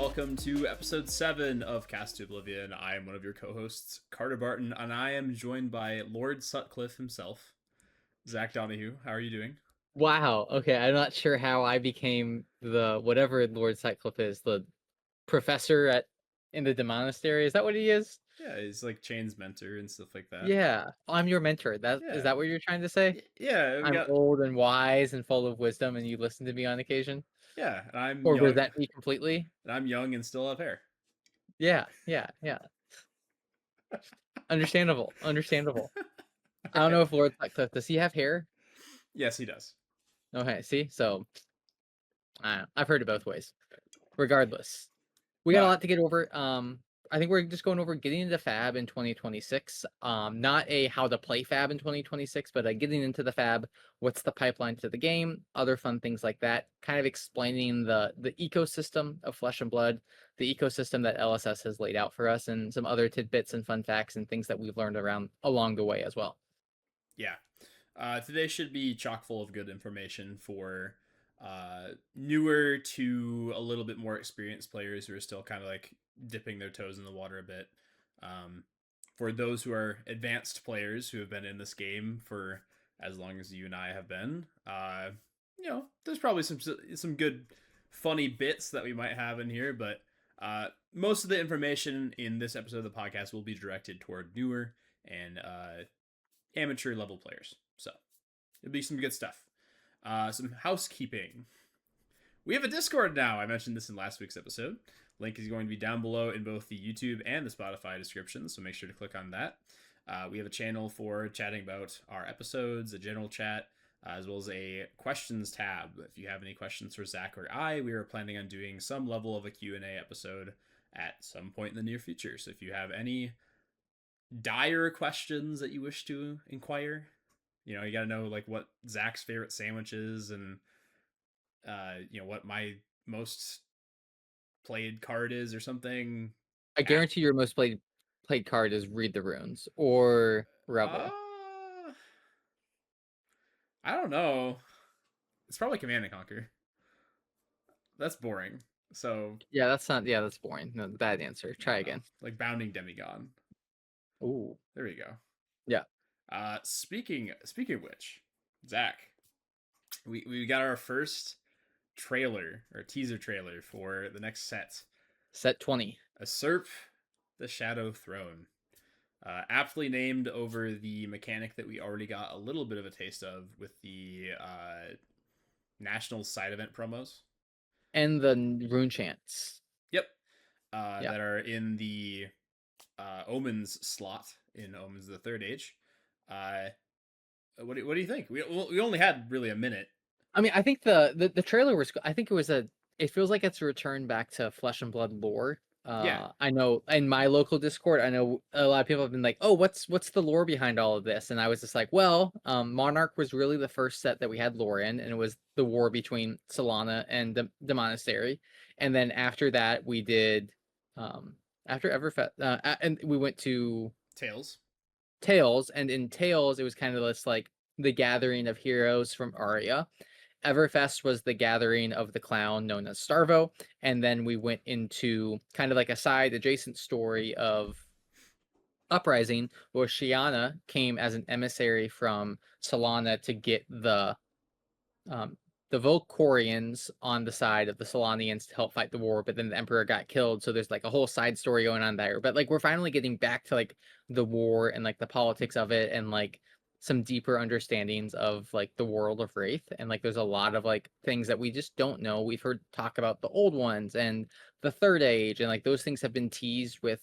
welcome to episode 7 of Cast to Oblivion. I am one of your co-hosts, Carter Barton, and I am joined by Lord Sutcliffe himself, Zach Donahue. How are you doing? Wow. Okay, I'm not sure how I became the whatever Lord Cyclops is, the professor at in the monastery. Is that what he is? Yeah, he's like Chain's mentor and stuff like that. Yeah, I'm your mentor. That is Yeah, that what you're trying to say? yeah, we I'm got old and wise and full of wisdom, and you listen to me on occasion, yeah, and I'm or young, resent me completely. and I'm young and still have hair. Yeah, yeah, yeah. Understandable. Understandable. I All don't right. know if Lord Cyclops does he have hair? Yes, he does. Okay, see, so I've heard it both ways. Regardless. We got a But lot to get over. I think we're just going over getting into Fab in 2026. Not a how to play Fab in 2026, but getting into the Fab. What's the pipeline to the game? Other fun things like that. Kind of explaining the ecosystem of Flesh and Blood, the ecosystem that LSS has laid out for us, and some other tidbits and fun facts and things that we've learned around along the way as well. yeah, today should be chock full of good information for newer to a little bit more experienced players who are still kind of like dipping their toes in the water a bit. Um, for those who are advanced players who have been in this game for as long as you and I have been, there's probably some good funny bits that we might have in here, but most of the information in this episode of the podcast will be directed toward newer and amateur level players. So it'll be some good stuff. Some housekeeping. We have a Discord now. I mentioned this in last week's episode. Link is going to be down below in both the YouTube and the Spotify descriptions, so make sure to click on that. We have a channel for chatting about our episodes, a general chat, as well as a questions tab. If you have any questions for Zach or I, we are planning on doing some level of a Q&A episode at some point in the near future. So if you have any dire questions that you wish to inquire, you got to know like what Zach's favorite sandwich is, and what my most played card is or something. I guarantee your most played card is Read the Runes or Uh, Revel. I don't know. It's probably Command and Conquer. That's boring. So Yeah, that's not. Yeah, that's boring. No, bad answer. I Try don't know. again. Like Bounding Demigod. Ooh. There we go. Yeah. Speaking of which, Zach, we got our first trailer or teaser trailer for the next set. Set 20. Usurp the Shadow Throne. Aptly named over the mechanic that we already got a little bit of a taste of with the National side event promos. And the rune chants. Yep. Yeah. That are in the Omens slot in Omens the Third Age. What do you think? We only had really a minute. I mean, I think the trailer was. I think it was a. It feels like it's a return back to Flesh and Blood lore. Yeah. I know in my local Discord, I know a lot of people have been like, "Oh, what's the lore behind all of this?" And I was just like, "Well, Monarch was really the first set that we had lore in, and it was the war between Solana and the monastery. And then after that, we did, after Everfest, and we went to Tails. Tales, and in Tales, it was kind of this like the gathering of heroes from Aria. Everfest was the gathering of the clown known as Starvo, and then we went into kind of like a side adjacent story of Uprising, where Shiana came as an emissary from Solana to get um, the Volcorians on the side of the Solanians to help fight the war, but then the Emperor got killed. So there's like a whole side story going on there. But like we're finally getting back to like the war and like the politics of it and like some deeper understandings of like the world of Wraith. And like there's a lot of like things that we just don't know. We've heard talk about the old ones and the Third Age, and like those things have been teased with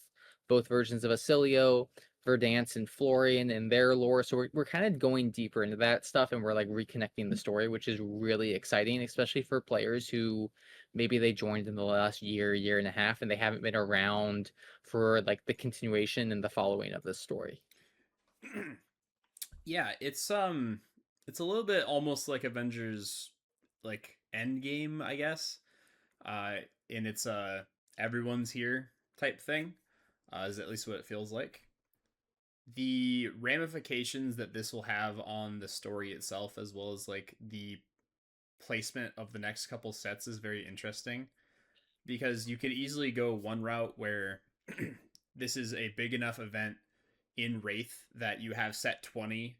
both versions of Asilio, Verdance and Florian and their lore. So we're kind of going deeper into that stuff, and we're like reconnecting the story, which is really exciting, especially for players who maybe they joined in the last year and a half, and they haven't been around for like the continuation and the following of this story. Yeah, it's a little bit almost like Avengers like Endgame, I guess. Uh in its everyone's here type thing. Is at least what it feels like. The ramifications that this will have on the story itself, as well as like the placement of the next couple sets, is very interesting. because you could easily go one route where this is a big enough event in Wraith that you have set 20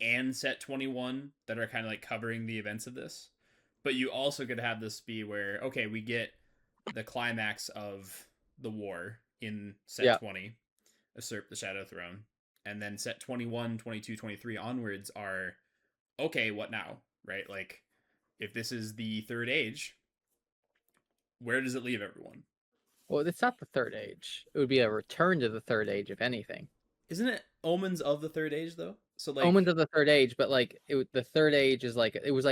and set 21 that are kind of like covering the events of this. But you also could have this be where, okay, we get the climax of the war in set Yeah. 20, Usurp the Shadow Throne. And then set 21, 22, 23 onwards are, okay, what now? Right? Like, if this is the third age, where does it leave everyone? Well, it's not the third age. It would be a return to the third age, if anything. Isn't it Omens of the third age, though? So, like, Omens of the third age, but like the third age is like it was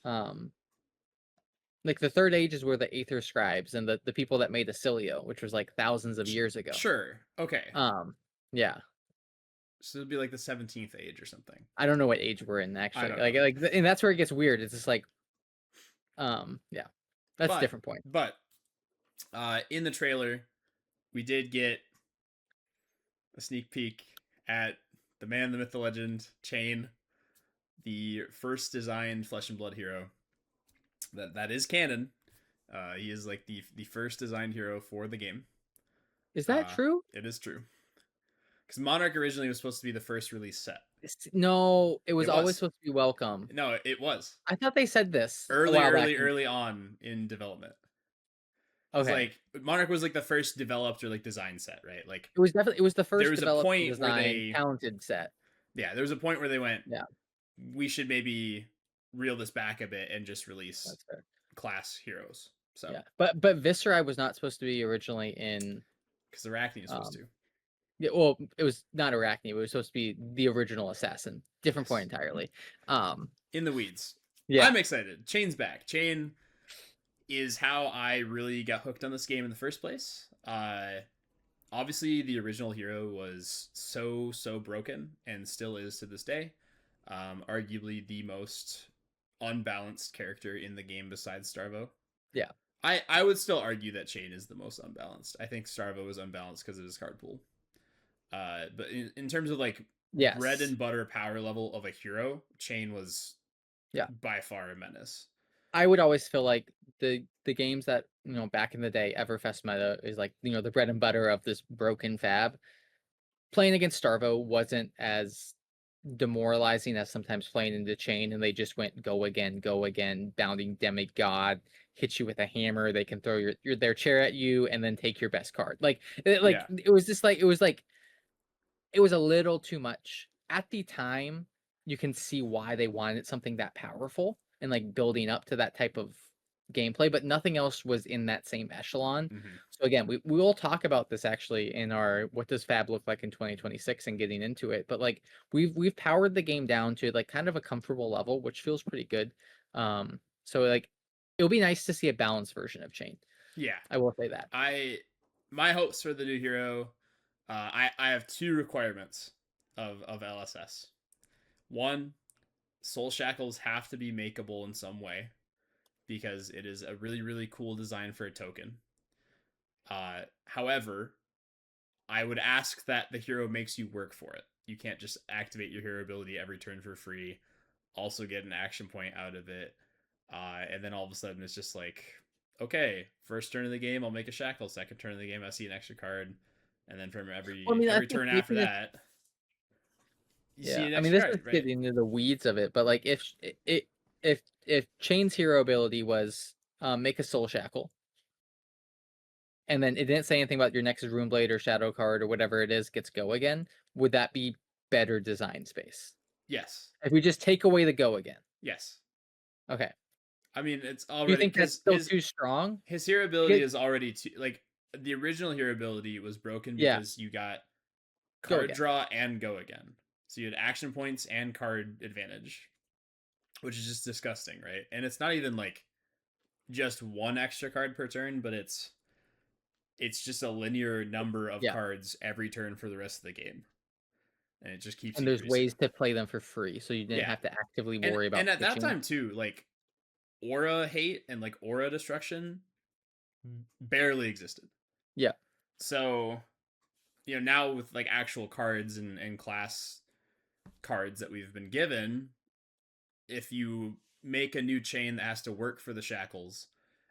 um like the third age is where the Aether scribes and the people that made Acilio, which was like thousands of years ago. sure. Okay. Um, yeah. So it'd be like the 17th age or something. I don't know what age we're in I actually. don't know. And that's where it gets weird. It's just like yeah. That's a But, different point. but, in the trailer, we did get a sneak peek at the man, the myth, the legend, Chain, the first designed Flesh and Blood hero. That is canon. He is like the first designed hero for the game. Is that true? It is true. Because Monarch originally was supposed to be the first release set. No, it was It always was. supposed to be Welcome. No, it was. I thought they said this a Early, while back. early on in development. Because Okay. like Monarch was like the first developed or like design set, right? Like It was the there first was a developed and point where designed they talented set. yeah, there was a point where they went, Yeah, we should maybe reel this back a bit and just release that's fair. class heroes. So Yeah, but Viscera was not supposed to be originally in. because Arachne is supposed to. Yeah, well, it was not Arachne. It was supposed to be the original assassin. Different point Yes. entirely. In the weeds. Yeah, I'm excited. Chain's back. Chain is how I really got hooked on this game in the first place. Obviously, the original hero was so broken and still is to this day. Arguably the most unbalanced character in the game besides Starvo. yeah, I would still argue that Chain is the most unbalanced. I think Starvo is unbalanced because of his card pool. But in terms of like yes, bread and butter power level of a hero, Chain was yeah. by far a menace. I would always feel like the games that back in the day, Everfest meta is like the bread and butter of this broken fab. Playing against Starvo wasn't as demoralizing as sometimes playing into Chain, and they just went go again, bounding demigod, hit you with a hammer. They can throw their chair at you and then take your best card. Yeah. It was just like it was a little too much at the time. You can see why they wanted something that powerful and like building up to that type of gameplay, but nothing else was in that same echelon. Mm-hmm. So again, we will talk about this actually in our what does Fab look like in 2026 and getting into it. But like we've powered the game down to like kind of a comfortable level, which feels pretty good. So like it'll be nice to see a balanced version of Chain. Yeah. I will say that. My hopes for the new hero, I have two requirements of LSS. One, soul shackles have to be makeable in some way because it is a really cool design for a token. However, I would ask that the hero makes you work for it. You can't just activate your hero ability every turn for free, also get an action point out of it, and then all of a sudden it's just like, okay, first turn of the game I'll make a shackle, second turn of the game I see an extra card, and then from every Well, I mean, I think turn after that you see yeah, an I mean, extra this card, is right? getting into the weeds of it, but like if Chain's hero ability was make a soul shackle, and then it didn't say anything about your next Runeblade or Shadow card or whatever it is gets go again, would that be better design space? Yes. If we just take away the go again, Yes. okay. I mean, it's Do you already think that's because still too strong? his hero ability Because is already too like the original hero ability was broken yeah, because you got go card again. draw and go again. So you had action points and card advantage, which is just disgusting, right? And it's not even like just one extra card per turn, but it's just a linear number of Yeah, cards every turn for the rest of the game. And it just keeps and there's increasing. ways to play them for free, so you didn't Yeah. have to actively And worry about and at that pitching. time too, like aura hate and like aura destruction barely existed. Yeah, So, now with like actual cards and class cards that we've been given, if you make a new chain that has to work for the shackles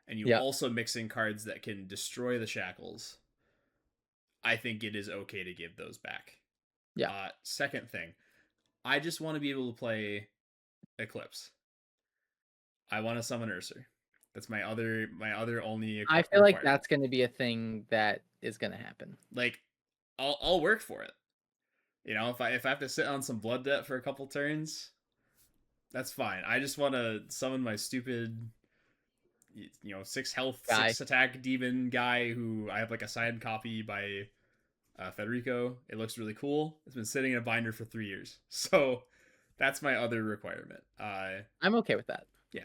and you Yeah. also mix in cards that can destroy the shackles, I think it is okay to give those back. Yeah. Second thing, I just want to be able to play Eclipse. I want to summon Urser. That's my other only I feel like requirement. that's going to be a thing that is going to happen. Like, I'll work for it. If I have to sit on some blood debt for a couple turns, that's fine. I just want to summon my stupid, 6 health, Guy. 6 attack demon guy who I have like a signed copy by Federico. It looks really cool. It's been sitting in a binder for 3 years, so that's my other requirement. I'm okay with that. Yeah.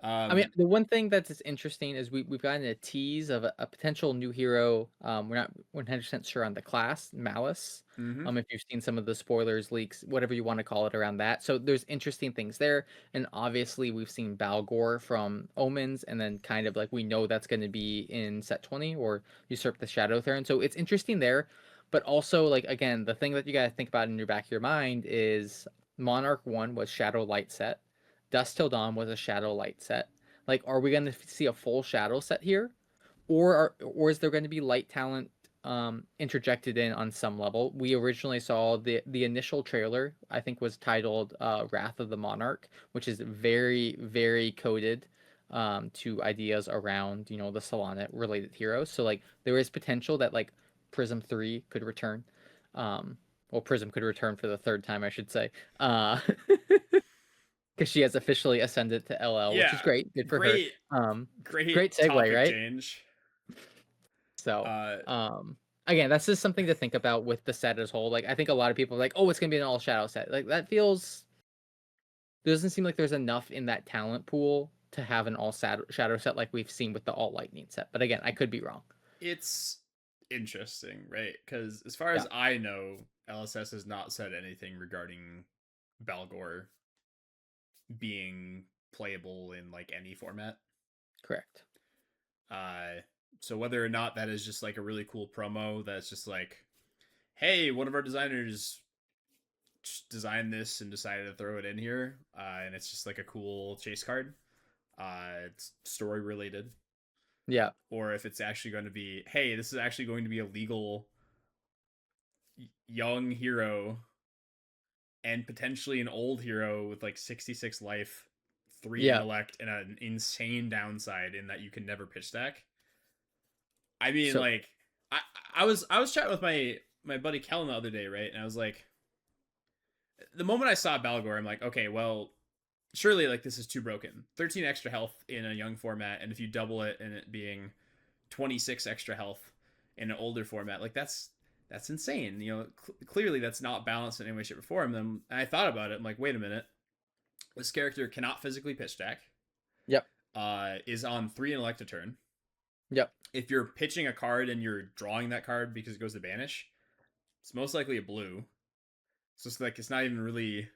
I mean, Um. the one thing that's interesting is we've gotten a tease of a potential new hero. We're not 100% sure on the class, Malice. Mm-hmm. If you've seen some of the spoilers, leaks, whatever you want to call it around that. So there's interesting things there. And obviously we've seen Balgor from Omens, and then kind of like we know that's going to be in set 20 or Usurp the Shadow Throne. So it's interesting there. But also, like, again, the thing that you got to think about in your back of your mind is Monarch 1 was Shadow Light set. Dusk Till Dawn was a Shadow Light set. Like, are we going to see a full Shadow set here, or is there going to be light talent interjected in on some level? We originally saw the initial trailer. I think was titled "Wrath of the Monarch," which is very very coded to ideas around the Solana related heroes. So like there is potential that like Prism 3 could return. Well, Prism could return for the third time, I should say. Uh, because she has officially ascended to LL, which is Yeah. great. Good for her. Great. Um, great Great segue, topic right? change. So, Uh. again, that's just something to think about with the set as whole. Like, I think a lot of people are like, oh, it's gonna be an all shadow set. Like, that feels doesn't seem like there's enough in that talent pool to have an all shadow set like we've seen with the all lightning set. But again, I could be wrong. It's interesting, right? Because as far Yeah, as I know, LSS has not said anything regarding Balgor being playable in like any format. correct. Uh, so whether or not that is just like a really cool promo that's just like, hey, one of our designers designed this and decided to throw it in here, and it's just like a cool chase card. It's story related, Yeah, or if it's actually going to be, hey, this is actually going to be a legal young hero and potentially an old hero with like 66 life, 3 yeah, intellect, and an insane downside in that you can never pitch stack. I mean, so like, I I was chatting with my buddy Kellen the other day, right? And I was like, the moment I saw Balgor, I'm like, okay, well, surely like this is too broken. 13 extra health in a young format, and if you double it and it being 26 extra health in an older format, like that's insane. Clearly that's not balanced in any way, shape, or form. Then I thought about it. I'm like, wait a minute. This character cannot physically pitch stack. yep, Is on 3 intellect a turn. yep. If you're pitching a card and you're drawing that card because it goes to banish, it's most likely a blue. So it's like it's not even really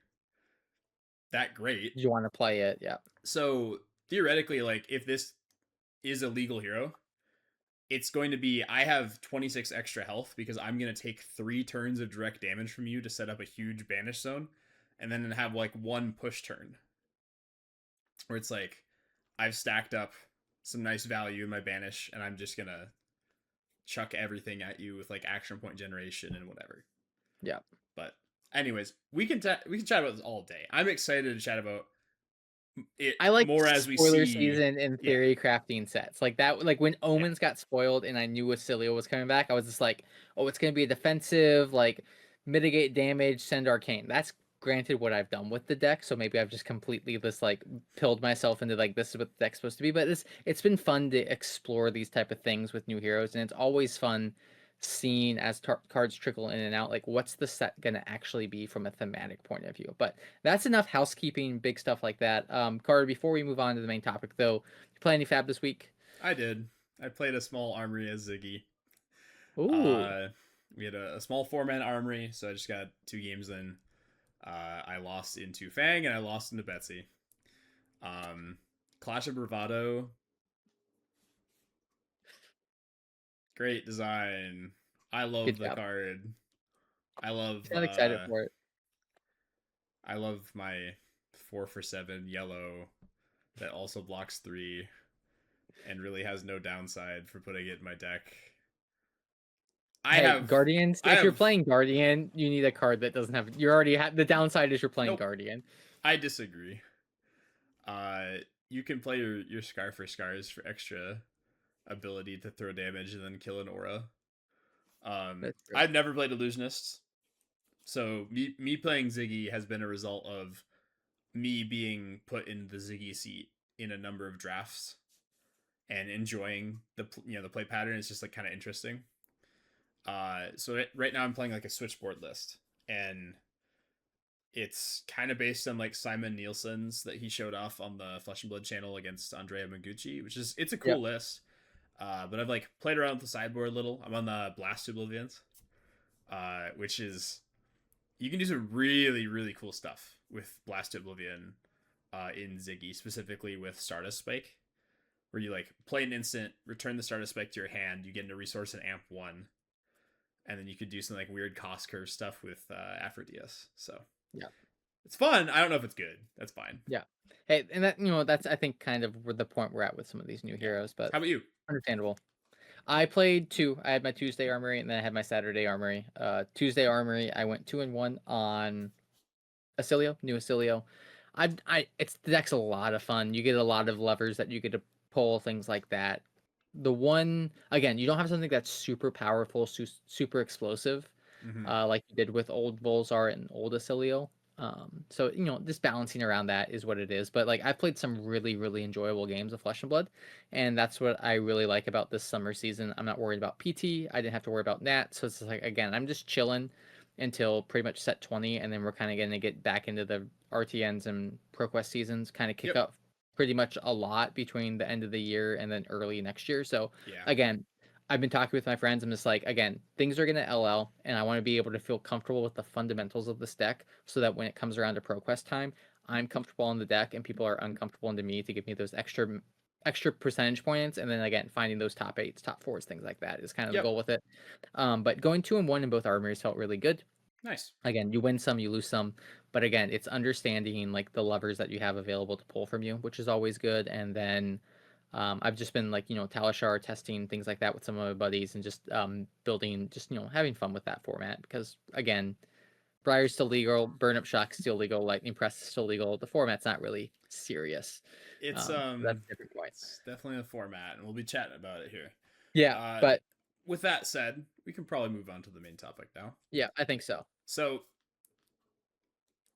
that great. You want to play it? Yeah, So theoretically, like if this is a legal hero, it's going to be I have 26 extra health because I'm going to take 3 turns of direct damage from you to set up a huge banish zone, and then have like 1 push turn where it's like I've stacked up some nice value in my banish, and I'm just gonna chuck everything at you with like action point generation and whatever. yeah. But anyways, we can chat about this all day. I'm excited to chat about it I like more as we spoiler see. season and Yeah, theory crafting sets like that. Like when yeah. Omens got spoiled and I knew Wasilio was coming back, I was just like, oh, it's gonna be a defensive, like mitigate damage, send arcane. That's granted what I've done with the deck, so maybe I've just completely just like pilled myself into like this is what the deck's supposed to be. But it's been fun to explore these type of things with new heroes, and it's always fun seeing as cards trickle in and out like what's the set going to actually be from a thematic point of view. But that's enough housekeeping, big stuff like that. Carter, before we move on to the main topic though, you play any fab this week? I did. I played a small armory as Ziggy. Ooh, Uh, we had a small 4-man armory, so I just got 2 games in. I lost into Fang and I lost into Betsy. Um, Clash of Bravado, great design. I good love the job. card. I love I'm excited for it. I love my 4 for 7 yellow that also blocks 3. and really has no downside for putting it in my deck. I Hey, have Guardians, I if you're have playing Guardian, you need a card that doesn't have you already have the downside is you're playing nope. Guardian. I disagree. You can play your Scar for Scars for extra ability to throw damage and then kill an aura. That's true. I've never played Illusionists, so me playing Ziggy has been a result of me being put in the Ziggy seat in a number of drafts and enjoying the play pattern. It's just like kind of interesting. So right now I'm playing like a switchboard list, and it's kind of based on like Simon Nielsen's that he showed off on the Flesh and Blood channel against Andrea Maguchi, which is it's a cool Yep. list. But I've like played around with the sideboard a little. I'm on the Blast Oblivions, which is you can do some really cool stuff with Blast Oblivion in Ziggy, specifically with Stardust Spike, where you like play an instant, return the Stardust Spike to your hand, you get into resource and amp one, and then you could do some like weird cost curve stuff with Aphrodite. So Yeah. it's fun. I don't know if it's good. That's fine. Yeah. Hey, and that that's I think kind of where the point we're at with some of these new Yeah. heroes, but How about you? understandable. I played two. I had my Tuesday Armory and then I had my Saturday Armory. Tuesday Armory, I went 2-1 on Acilio, new Acilio. It's the deck's a lot of fun. You get a lot of levers that you get to pull, things like that. The one again, you don't have something that's super powerful, super explosive, Mm-hmm. like you did with old Volzar and old Acilio. So just balancing around that is what it is. But like I've played some really enjoyable games of Flesh and Blood, and that's what I really like about this summer season. I'm not worried about PT. I didn't have to worry about Nat, so it's like again, I'm just chilling until pretty much set 20, and then we're kind of going to get back into the RTNs and ProQuest seasons, kind of kick Yep. up pretty much a lot between the end of the year and then early next year. So Yeah. again, I've been talking with my friends. I'm just like, again, things are going to LL, and I want to be able to feel comfortable with the fundamentals of this deck so that when it comes around to ProQuest time, I'm comfortable on the deck and people are uncomfortable into me to give me those extra percentage points. And then again, finding those top eights, top fours, things like that is kind of the Yep. goal with it. But going 2-1 in both armories felt really good. Nice. Again, you win some, you lose some, but again, it's understanding like the levers that you have available to pull from you, which is always good. And then I've just been like Talishar testing things like that with some of my buddies and just building, just having fun with that format because again, Briar's still legal, Burn Up Shock's still legal, Lightning Press is still legal. The format's not really serious. It's That's a different point. it's definitely a format, and we'll be chatting about it here. Yeah, Uh, but with that said, we can probably move on to the main topic now. yeah, I think so. So,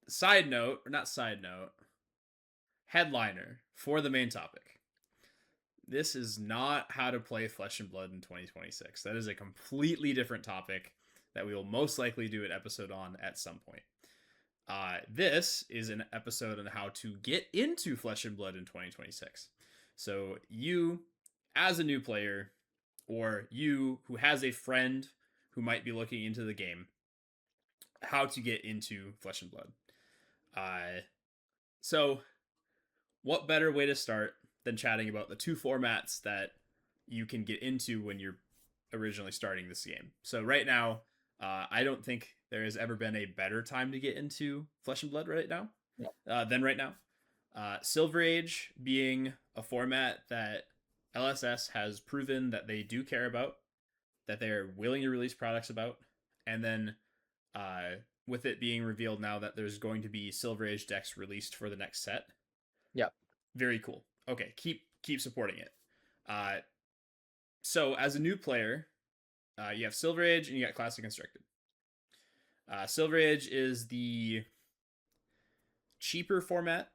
side note, or not side note, headliner for the main topic. This is not how to play Flesh and Blood in 2026. That is a completely different topic that we will most likely do an episode on at some point. This is an episode on how to get into Flesh and Blood in 2026. So, you, as a new player, or you who has a friend who might be looking into the game, how to get into Flesh and Blood. So, what better way to start than chatting about the two formats that you can get into when you're originally starting this game? So, right now, I don't think there has ever been a better time to get into Flesh and Blood right now Yeah. than right now. Silver Age being a format that LSS has proven that they do care about, that they're willing to release products about, and then with it being revealed now that there's going to be Silver Age decks released for the next set. Yep. Very cool. Okay, keep supporting it. Uh, so as a new player, you have Silver Age and you got Classic Constructed. Silver Age is the cheaper format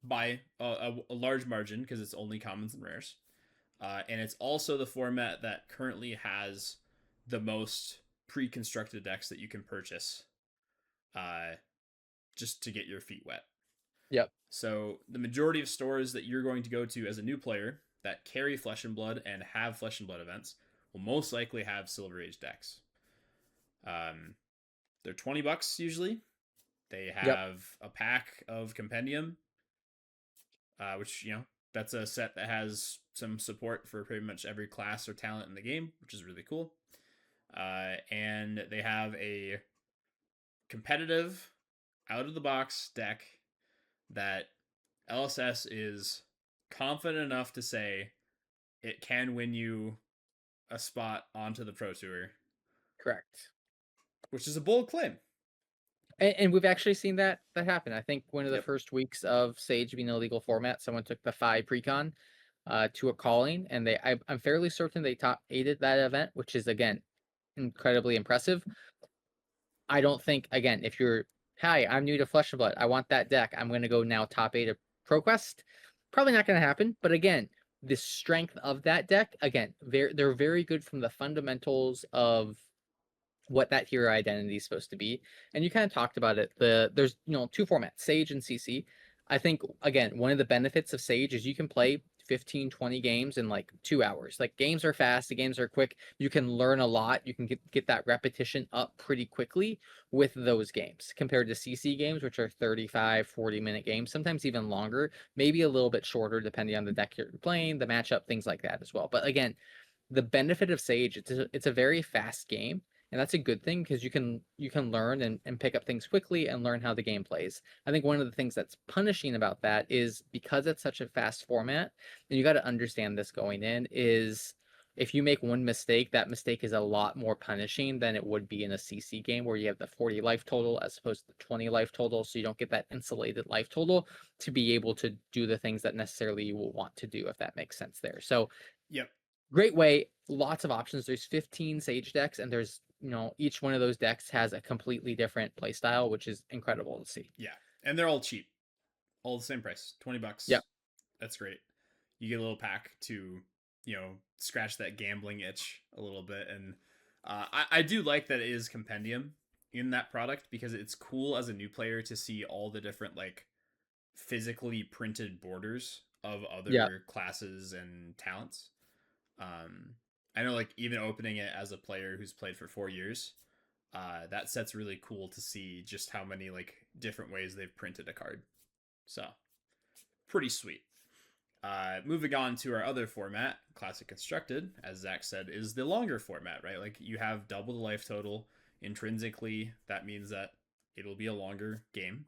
by a large margin because it's only commons and rares. And it's also the format that currently has the most pre-constructed decks that you can purchase just to get your feet wet. Yep. So the majority of stores that you're going to go to as a new player that carry Flesh and Blood and have Flesh and Blood events will most likely have Silver Age decks. They're $20 usually. They Yep. have a pack of Compendium, which that's a set that has some support for pretty much every class or talent in the game, which is really cool. And they have a competitive, out of the box deck that LSS is confident enough to say it can win you a spot onto the Pro Tour, Correct. which is a bold claim. And we've actually seen that happen. I think one of the Yep. first weeks of Sage being a legal format, someone took the Phi Precon to a calling, and I'm fairly certain they top aided that event, which is again incredibly impressive. I don't think again if you're hi, I'm new to Flesh and Blood, I want that deck. I'm going to go now top eight of ProQuest. Probably not going to happen, but again, the strength of that deck again, they're very good from the fundamentals of what that hero identity is supposed to be. And you kind of talked about it. There's two formats, Sage and CC. I think again, one of the benefits of Sage is you can play 15, 20 games in like 2 hours. Like games are fast, the games are quick. You can learn a lot. You can get that repetition up pretty quickly with those games compared to CC games, which are 35, 40-minute games, sometimes even longer, maybe a little bit shorter depending on the deck you're playing, the matchup, things like that as well. But again, the benefit of Sage, it's a very fast game, and that's a good thing because you can learn and pick up things quickly and learn how the game plays. I think one of the things that's punishing about that is because it's such a fast format, and you got to understand this going in, is if you make one mistake, that mistake is a lot more punishing than it would be in a CC game where you have the 40 life total as opposed to the 20 life total, so you don't get that insulated life total to be able to do the things that necessarily you will want to do, if that makes sense there. So Yep. great way, lots of options. There's 15 Sage decks, and there's each one of those decks has a completely different play style, which is incredible to see. Yeah. And they're all cheap. All the same price. $20. Yep. That's great. You get a little pack to, scratch that gambling itch a little bit. And I do like that it is compendium in that product because it's cool as a new player to see all the different like physically printed borders of Yeah. other classes and talents. Um, I know, like, even opening it as a player who's played for 4 years, that set's really cool to see just how many like different ways they've printed a card. So pretty sweet. Moving on to our other format, Classic Constructed, as Zach said, is the longer format, right? Like you have double the life total. Intrinsically, that means that it'll be a longer game.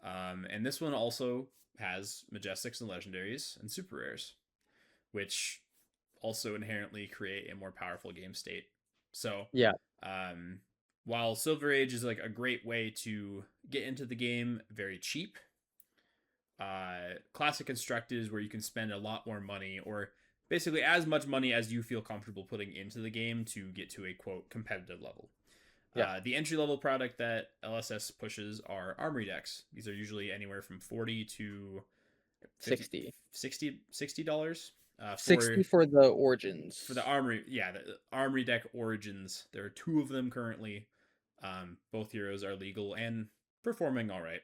And this one also has Majestics and Legendaries and Super Rares, which also inherently create a more powerful game state. So, Yeah. um, while Silver Age is like a great way to get into the game very cheap, Classic Constructed is where you can spend a lot more money, or basically as much money as you feel comfortable putting into the game to get to a quote competitive level. Yeah. The entry level product that LSS pushes are Armory decks. These are usually anywhere from 40 to 50, 60. 60 dollars 60 for the for the origins. Armory. Yeah, the Armory deck Origins. There are two of them currently. Both heroes are legal and performing all right.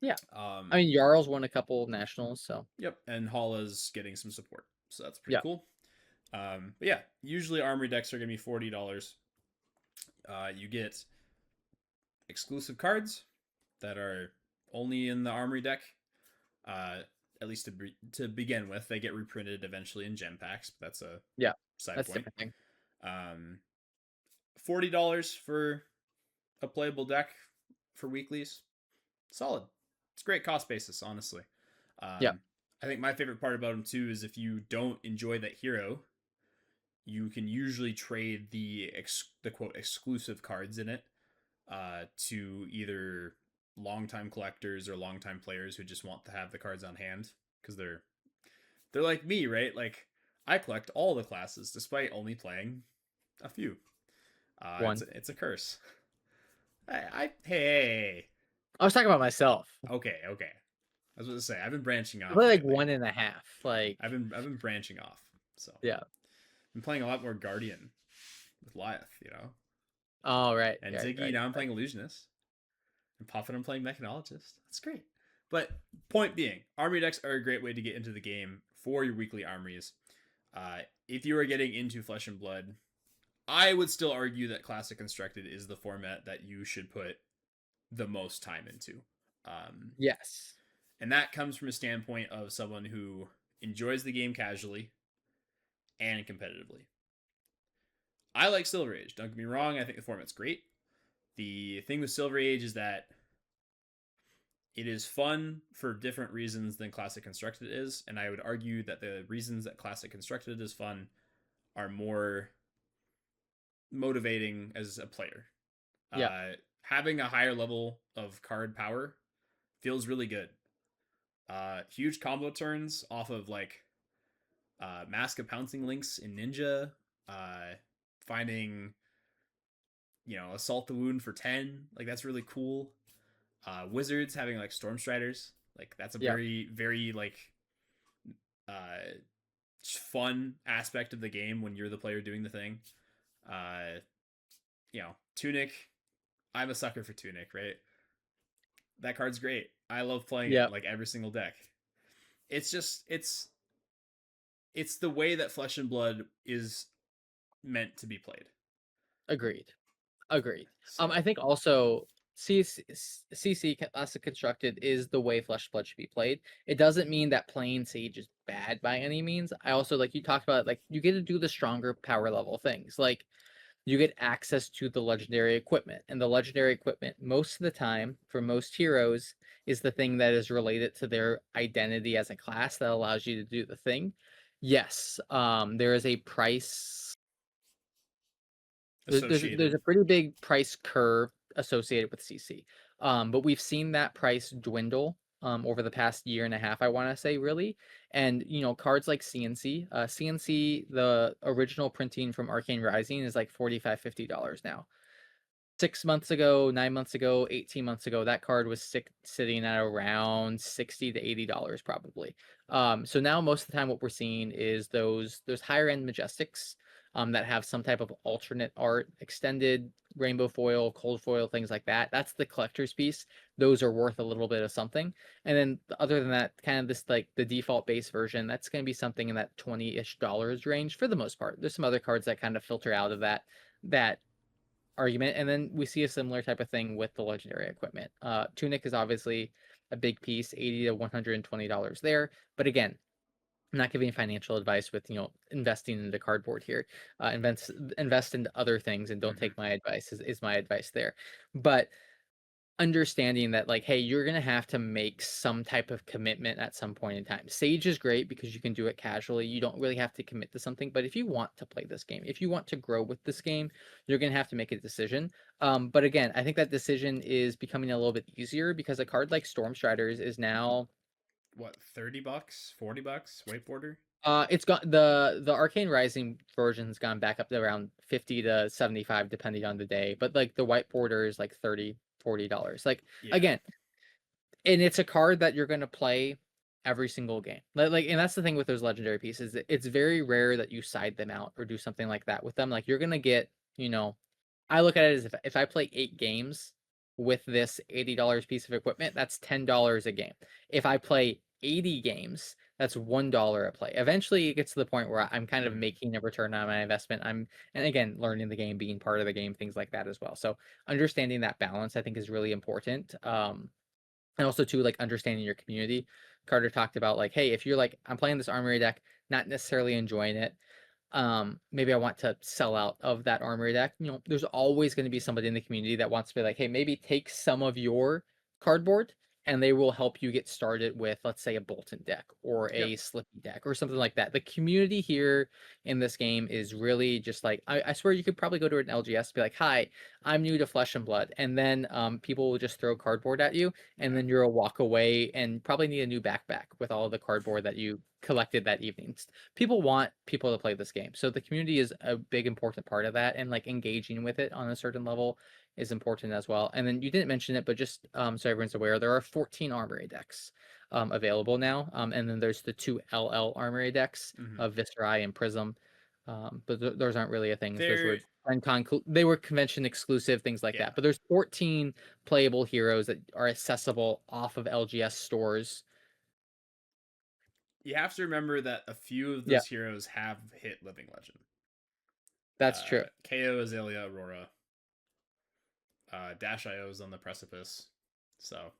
Yeah. I Um, mean, Jarl's won a couple nationals, so yep, and Hala's getting some support, so that's pretty yeah. cool. But yeah, usually Armory decks are gonna be $40. You get exclusive cards that are only in the Armory deck. Uh, at least to begin with, they get reprinted eventually in gem packs. But that's a Yeah. side That's a point. different thing. Um, $40 for a playable deck for weeklies, solid. It's a great cost basis, honestly. Yeah. I think my favorite part about them too is if you don't enjoy that hero, you can usually trade the quote exclusive cards in it to either longtime collectors or longtime players who just want to have the cards on hand because they're like me, right? Like I collect all the classes despite only playing a few. One. It's a curse. Hey. I was talking about myself. Okay. I was going to say I've been branching I off play like lately. 1.5. Like, I've been branching off. So yeah. I'm playing a lot more Guardian with Lyeth, Oh, right. and Right. Ziggy. Right. Now I'm Right. playing Illusionist, and Puffin I'm playing Mechanologist. That's great. But point being, Armory decks are a great way to get into the game for your weekly armories. If you are getting into Flesh and Blood, I would still argue that Classic Constructed is the format that you should put the most time into. Um, Yes. and that comes from a standpoint of someone who enjoys the game casually and competitively. I like Silver Age. Don't get me wrong. I think the format's great. The thing with Silver Age is that It is fun for different reasons than Classic Constructed is, and I would argue that the reasons that Classic Constructed is fun are more motivating as a player. Yeah, Having a higher level of card power feels really good. Huge combo turns off of like Mask of Pouncing Links in Ninja, uh, finding Assault the Wound for 10, like that's really cool. Wizards having like Storm Striders, like that's a yeah, very very like uh, fun aspect of the game when you're the player doing the thing. Tunic. I'm a sucker for Tunic, right? That card's great. I love playing it yeah. in like every single deck. It's just it's the way that Flesh and Blood is meant to be played. Agreed. Agreed. So I think also CC Classic Constructed is the way Flesh Blood should be played. It doesn't mean that playing Sage is bad by any means. I also like you talked about like you get to do the stronger power level things. Like you get access to the legendary equipment, and the legendary equipment most of the time for most heroes is the thing that is related to their identity as a class that allows you to do the thing. Yes, there is a price there's associated. a pretty big price curve associated with CC. But we've seen that price dwindle over the past year and a half, I want to say, really. And cards like CNC, CNC, the original printing from Arcane Rising is like $45-$50 now. 6 months ago, 9 months ago, 18 months ago, that card was sitting at around $60 to $80 probably. So now most of the time what we're seeing is those higher end Majestics that have some type of alternate art, extended rainbow foil, cold foil, things like that. That's the collector's piece. Those are worth a little bit of something. And then other than that, kind of this like the default base version, that's going to be something in that 20-ish dollars range for the most part. There's some other cards that kind of filter out of that argument. And then we see a similar type of thing with the legendary equipment. Tunic is obviously a big piece, $80 to $120 there. But again, I'm not giving financial advice with investing into cardboard here. Invest into other things and don't Mm-hmm. take my advice is my advice there. But understanding that like hey you're going to have to make some type of commitment at some point in time. Sage is great because you can do it casually, you don't really have to commit to something, but if you want to play this game, if you want to grow with this game, you're going to have to make a decision. But again, I think that decision is becoming a little bit easier because a card like Storm Striders is now What, $30, $40 whiteboarder? it's got the Arcane Rising version's gone back up to around 50 to 75 depending on the day, but like the white border is like 30-$40. Like Yeah. again, and it's a card that you're going to play every single game. Like, and that's the thing with those legendary pieces. It's very rare that you side them out or do something like that with them. Like, you're going to get, I look at it as if I play 8 games with this $80 piece of equipment, that's $10 a game. If I play 80 games, that's $1 a play. Eventually, it gets to the point where I'm kind of Mm-hmm. making a return on my investment. And again, learning the game, being part of the game, things like that as well. So, understanding that balance, I think, is really important. And also too like understanding your community. Carter talked about like hey if you're like I'm playing this armory deck, not necessarily enjoying it, maybe I want to sell out of that armory deck. There's always going to be somebody in the community that wants to be like hey maybe take some of your cardboard and they will help you get started with let's say a Bolton deck or Yep. a Slippy deck or something like that. The community here in this game is really just like I swear you could probably go to an LGS and be like hi I'm new to Flesh and Blood, and then people will just throw cardboard at you and Yeah. then you'll walk away and probably need a new backpack with all the cardboard that you collected that evening. People want people to play this game, so the community is a big important part of that, and like engaging with it on a certain level is important as well. And then you didn't mention it, but just so everyone's aware, there are 14 armory decks available now, and then there's the two LL armory decks Mm-hmm. of Viscerai and Prism. But those aren't really a thing. Those There. were they were convention exclusive things like Yeah. that. But there's 14 playable heroes that are accessible off of LGS stores. You have to remember that a few of Yeah, those heroes have hit Living Legend. that's true. KO, Azalea, Aurora, Dash IO is on the precipice. So,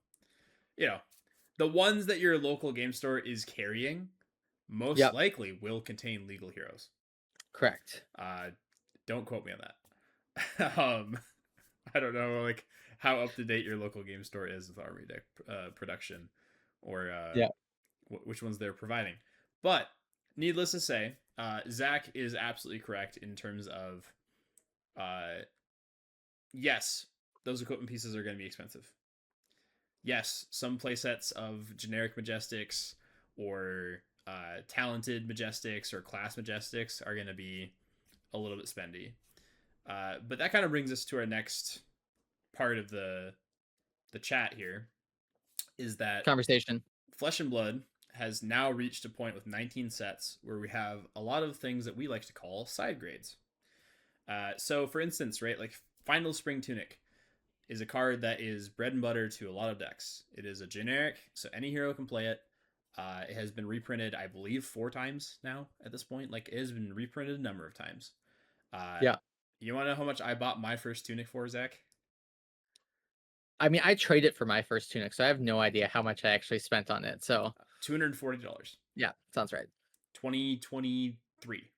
you know, the ones that your local game store is carrying most Yep, likely will contain legal heroes. correct. Uh, don't quote me on that. I don't know. Like how up to date your local game store is with Armory deck production, or Yeah. which ones they're providing. But needless to say, Zach is absolutely correct in terms of yes, those equipment pieces are going to be expensive. Yes, some playsets of generic Majestics or talented Majestics or class Majestics are going to be a little bit spendy. But that kind of brings us to our next part of the chat here, is that Conversation. Flesh and Blood has now reached a point with 19 sets where we have a lot of things that we like to call side grades. So, for instance, right, like Final Spring Tunic is a card that is bread and butter to a lot of decks. It is a generic, so any hero can play it. It has been reprinted, I believe, 4 times now at this point. Like, it has been reprinted a number of times. Uh, Yeah. you want to know how much I bought my first Tunic for, Zach? I mean, I traded for my first tunic, so I have no idea how much I actually spent on it. So $240. yeah, sounds right. 2023,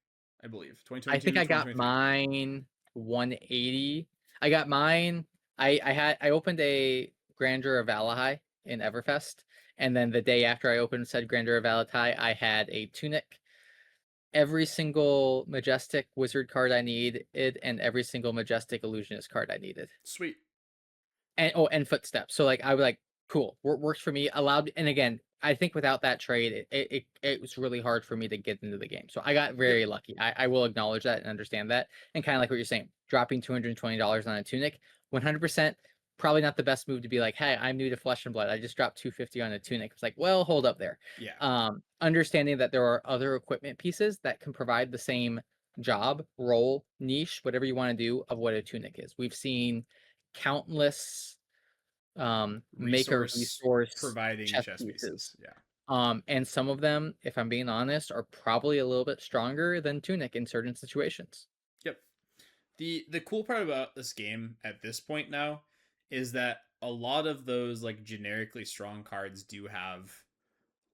I believe. I think 2022, I got 2023. mine 180. I got mine. I opened a Grandeur of Valahai in Everfest, and then the day after I opened said Grandeur of Valahai, I had a tunic, every single Majestic Wizard card I needed, and every single Majestic Illusionist card I needed. Sweet. And and Footsteps. So like I was like, cool, works for me. Allowed, and again, I think without that trade, it was really hard for me to get into the game. So I got Yep. very lucky. I will acknowledge that and understand that. And kind of like what you're saying, dropping $220 on a tunic, 100%. Probably not the best move to be like, hey, I'm new to Flesh and Blood. I just dropped 250 on a tunic. It's like, well, hold up there. Yeah. Understanding that there are other equipment pieces that can provide the same job, role, niche, whatever you want to do of what a tunic is. We've seen countless make a Resource resource providing chess chess pieces. pieces. Yeah. And some of them, if I'm being honest, are probably a little bit stronger than Tunic in certain situations. Yep. The cool part about this game at this point now is that a lot of those like generically strong cards do have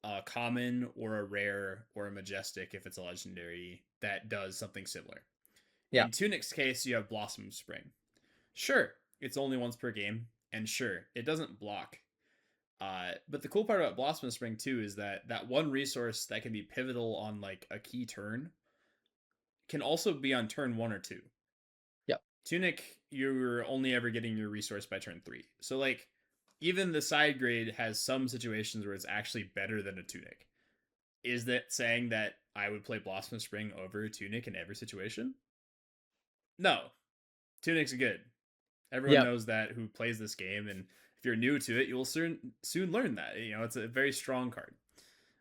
a common or a rare or a majestic if it's a legendary that does something similar. Yeah. In Tunic's case, you have Blossom Spring. Sure, it's only once per game, and sure, it doesn't block. But the cool part about Blossom Spring too is that that one resource that can be pivotal on like a key turn can also be on turn 1 or 2. Yep. Tunic, you're only ever getting your resource by turn 3. So like even the side grade has some situations where it's actually better than a Tunic. Is that saying that I would play Blossom Spring over Tunic in every situation? No. Tunic's good. Everyone Yep. knows that who plays this game, and if you're new to it, you'll soon learn that. You know, it's a very strong card.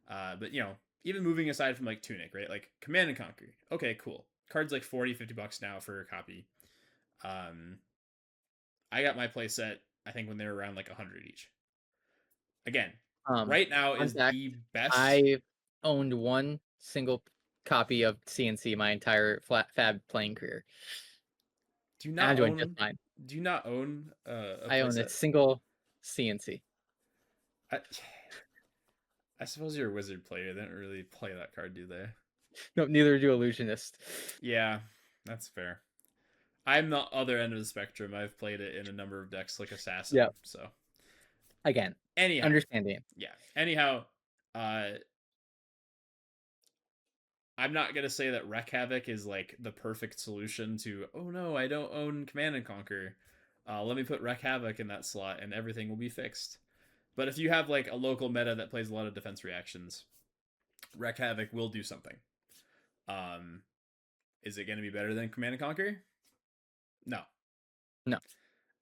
But you know, even moving aside from like Tunic, right? Like Command and Conquer. Okay, cool. Cards like 40, $50 now for a copy. Um, I got my playset, I think, when they were around like 100 each. Again, Um, right now Fun is fact, the best. I owned one single copy of CNC my entire Fab playing career. Do you And not I'm doing just own? fine. Do you not own a I own a playset? single CNC. I, I suppose you're a wizard player. They don't really play that card, do they? No, neither do Illusionist. Yeah, that's fair. I'm the other end of the spectrum. I've played it in a number of decks like Assassin. Yep. So Again, anyhow, understanding. yeah. Anyhow, uh I'm not gonna say that Wreck Havoc is like the perfect solution to, oh no, I don't own Command and Conquer. Let me put Wreck Havoc in that slot and everything will be fixed. But if you have like a local meta that plays a lot of defense reactions, Wreck Havoc will do something. Um, is it going to be better than Command and Conquer? No. No.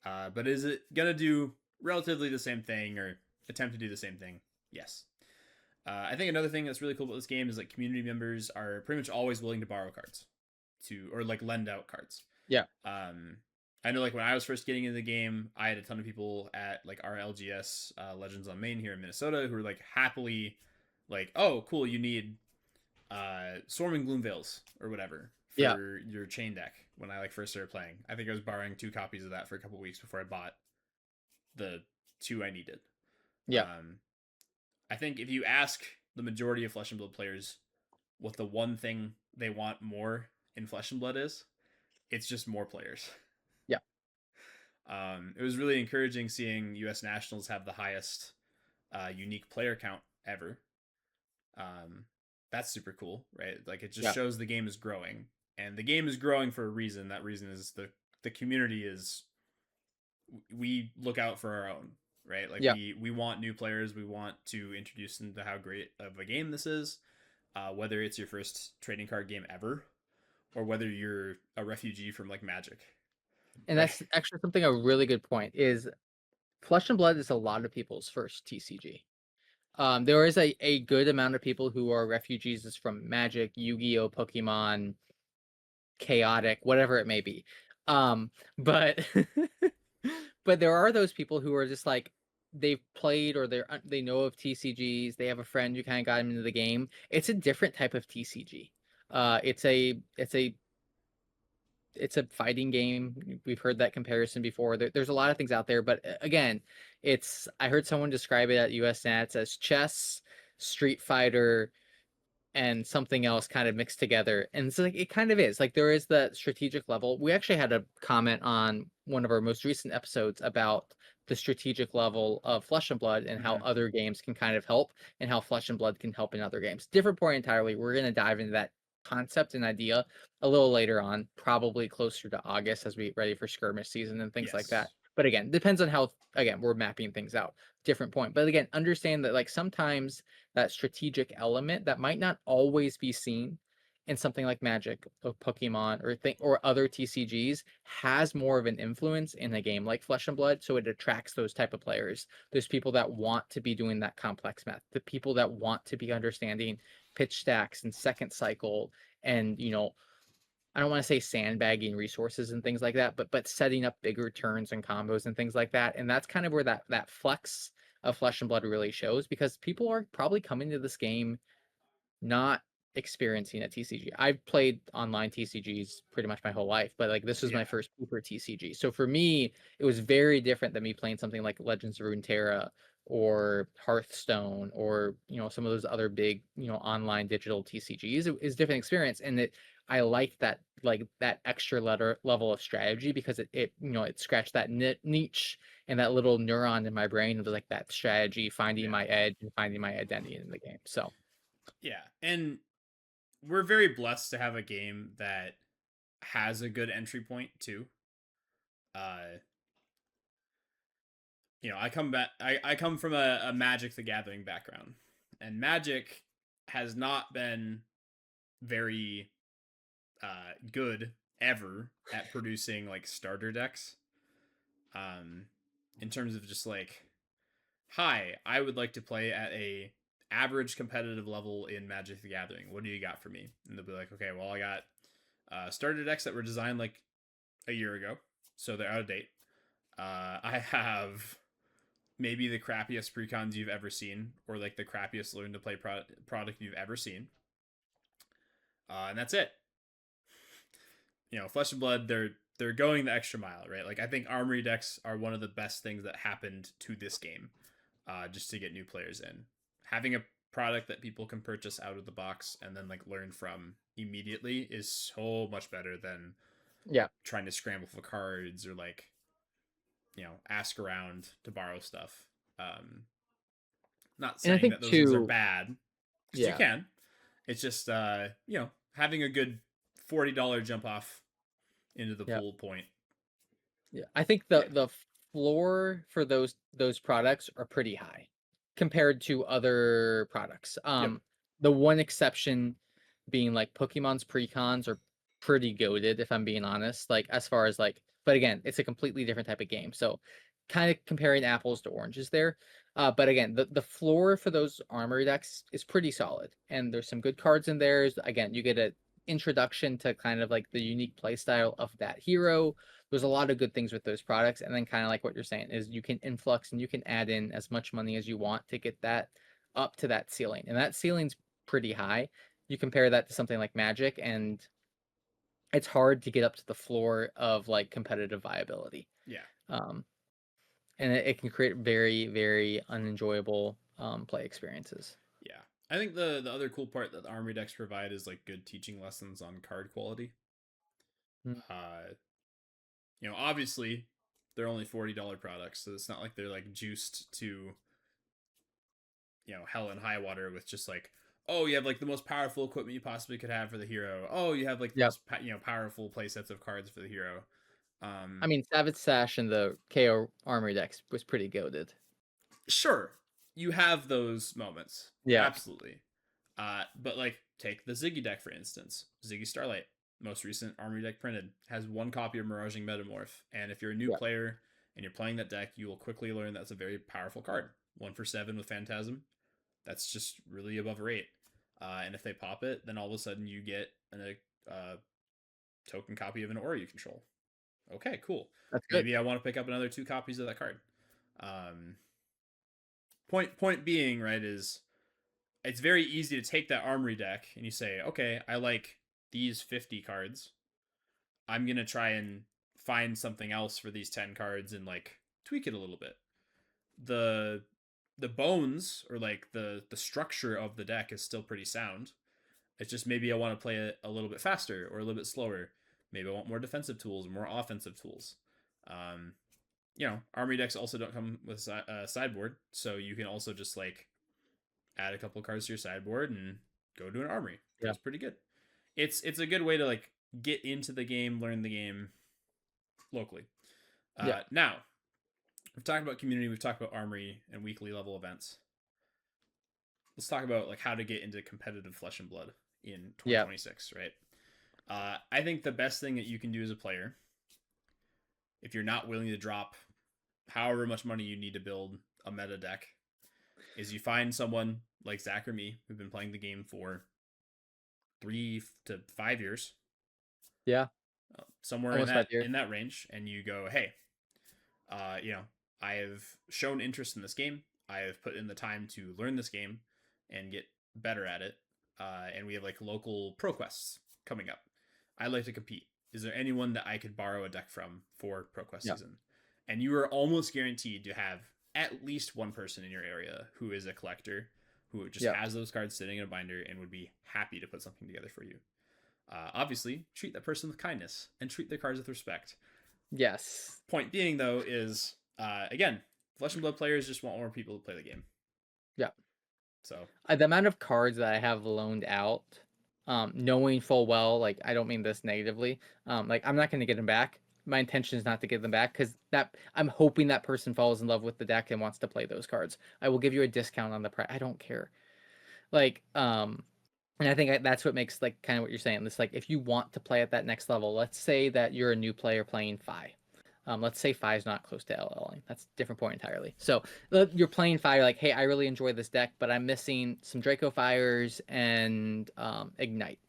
But is it going to do relatively the same thing or attempt to do the same thing? Yes. I think another thing that's really cool about this game is like community members are pretty much always willing to borrow cards or like lend out cards. Yeah. I know like when I was first getting into the game, I had a ton of people at like our LGS Legends on Main here in Minnesota who were like happily like, oh, cool, you need Swarming Gloomveils or whatever Yeah. for your chain deck when I like first started playing. I think I was borrowing 2 copies of that for a couple weeks before I bought the 2 I needed. Yeah. I think if you ask the majority of Flesh and Blood players what the one thing they want more in Flesh and Blood is, it's just more players. Yeah. It was really encouraging seeing U.S. nationals have the highest unique player count ever. Um, that's super cool, right? Like it just Yeah. shows the game is growing, and the game is growing for a reason. That reason is the community is we look out for our own, right? Like Yeah. we want new players. We want to introduce them to how great of a game this is. Whether it's your first trading card game ever, or whether you're a refugee from like Magic, And right? that's actually something a really good point is Flesh and Blood is a lot of people's first TCG. There is a good amount of people who are refugees from Magic, Yu-Gi-Oh, Pokemon, Chaotic, whatever it may be. But but there are those people who are just like they've played or they know of TCGs. They have a friend who kind of got them into the game. It's a different type of TCG. It's a fighting game. We've heard that comparison before. There's a lot of things out there, but again, I heard someone describe it at US Nats as chess, Street Fighter, and something else kind of mixed together. And it's like it kind of is. Like there is the strategic level. We actually had a comment on one of our most recent episodes about the strategic level of Flesh and Blood and how Mm-hmm. other games can kind of help and how Flesh and Blood can help in other games. Different point entirely. We're going to dive into that concept and idea a little later on, probably closer to August as we get ready for skirmish season and things like that. Yes. But again, depends on how again we're mapping things out. Different point. But again, understand that like sometimes that strategic element that might not always be seen in something like Magic or Pokemon or other TCGs has more of an influence in a game like Flesh and Blood, so it attracts those type of players. There's people that want to be doing that complex math, the people that want to be understanding pitch stacks and second cycle and I don't want to say sandbagging resources and things like that, but setting up bigger turns and combos and things like that. And that's kind of where that flex of Flesh and Blood really shows because people are probably coming to this game not experiencing a TCG. I've played online TCGs pretty much my whole life, but like this was my Yeah. first super TCG. So for me, it was very different than me playing something like Legends of Runeterra or Hearthstone or some of those other big online digital TCGs. It is a different experience, and I like that extra level of strategy because it scratched that niche and that little neuron in my brain of like that strategy, finding Yeah. my edge and finding my identity in the game. So Yeah. And we're very blessed to have a game that has a good entry point too. Uh, I come from a Magic the Gathering background, and Magic has not been very good ever at producing like starter decks. Um, in terms of just like, hi, I would like to play at a average competitive level in Magic the Gathering. What do you got for me? And they'll be like, okay, well, I got starter decks that were designed like a year ago, so they're out of date. I have maybe the crappiest precons you've ever seen, or like the crappiest learn to play product you've ever seen, and that's it. Flesh and Blood, they're going the extra mile, right? Like I think Armory decks are one of the best things that happened to this game, just to get new players in. Having a product that people can purchase out of the box and then like learn from immediately is so much better than yeah. trying to scramble for cards or like ask around to borrow stuff. Um, Not And I saying think that those things are too, bad, because you yeah, can. It's just having a good $40 jump off into the yeah, pool point. yeah. I think Yeah. the floor for those products are pretty high compared to other products. Yep. The one exception being like Pokemon's precons are pretty goated, if I'm being honest. Like as far as like, but again, it's a completely different type of game. So kind of comparing apples to oranges there. But again, the floor for those armory decks is pretty solid. And there's some good cards in there. Again, you get a introduction to kind of like the unique play style of that hero. There's a lot of good things with those products. And then kind of like what you're saying is you can influx and you can add in as much money as you want to get that up to that ceiling. And that ceiling's pretty high. You compare that to something like Magic, and it's hard to get up to the floor of like competitive viability. Yeah. Um, and it can create very, very unenjoyable play experiences. Yeah. I think the other cool part that the armory decks provide is like good teaching lessons on card quality. Mm. Obviously They're only $40 products, so it's not like they're like juiced to, hell and high water with just like, oh, you have like the most powerful equipment you possibly could have for the hero. Oh, you have like the Yeah. most powerful play sets of cards for the hero. I Um, mean, Savage Sash and the KO Armory decks was pretty goaded. sure, you have those moments, Yeah. absolutely. But like, take the Ziggy deck for instance. Ziggy Starlight, most recent Armory deck printed, has one copy of Miraging Metamorph, and if you're a new Yeah. player and you're playing that deck, you will quickly learn that's a very powerful card. 1 for 7 with Phantasm. That's just really above rate. And if they pop it, then all of a sudden you get a token copy of an aura you control. Okay, cool. That's good. Maybe I want to pick up another 2 copies of that card. Um, point being, right, is it's very easy to take that Armory deck and you say, okay, I like these 50 cards. I'm gonna try and find something else for these 10 cards and like tweak it a little bit. The the bones or like the structure of the deck is still pretty sound. It's just maybe I want to play it a little bit faster or a little bit slower. Maybe I want more defensive tools, more offensive tools. Um, Armory decks also don't come with a sideboard, so you can also just like add a couple cards to your sideboard and go to an armory. Yeah. Goes pretty good. It's a good way to like get into the game, learn the game locally. Yeah. Now we've talked about community, we've talked about armory and weekly level events. Let's talk about like how to get into competitive Flesh and Blood in Yeah. 2026, right? I think the best thing that you can do as a player, if you're not willing to drop however much money you need to build a meta deck, is you find someone like Zach or me who've been playing the game for 3 to 5 years, Yeah. somewhere in Almost that 5 years. in that range, and you go, hey, I have shown interest in this game. I have put in the time to learn this game and get better at it. And we have like local pro quests coming up. I'd like to compete. Is there anyone that I could borrow a deck from for pro quest Yeah. season? And you are almost guaranteed to have at least one person in your area who is a collector, who just Yeah. has those cards sitting in a binder and would be happy to put something together for you. Obviously, treat that person with kindness and treat their cards with respect. Yes. Point being, though, is again, Flesh and Blood players just want more people to play the game. Yeah. So The amount of cards that I have loaned out, knowing full well, like I don't mean this negatively, like I'm not going to get them back. My intention is not to get them back because that I'm hoping that person falls in love with the deck and wants to play those cards. I will give you a discount on the price. I don't care. Like, and I think that's what makes like kind of what you're saying. This like if you want to play at that next level, let's say that you're a new player playing Fi. Let's say Fi is not close to LLing. That's a different point entirely. So you're playing Fi, you're like, hey, I really enjoy this deck, but I'm missing some Draco Fires and Ignite.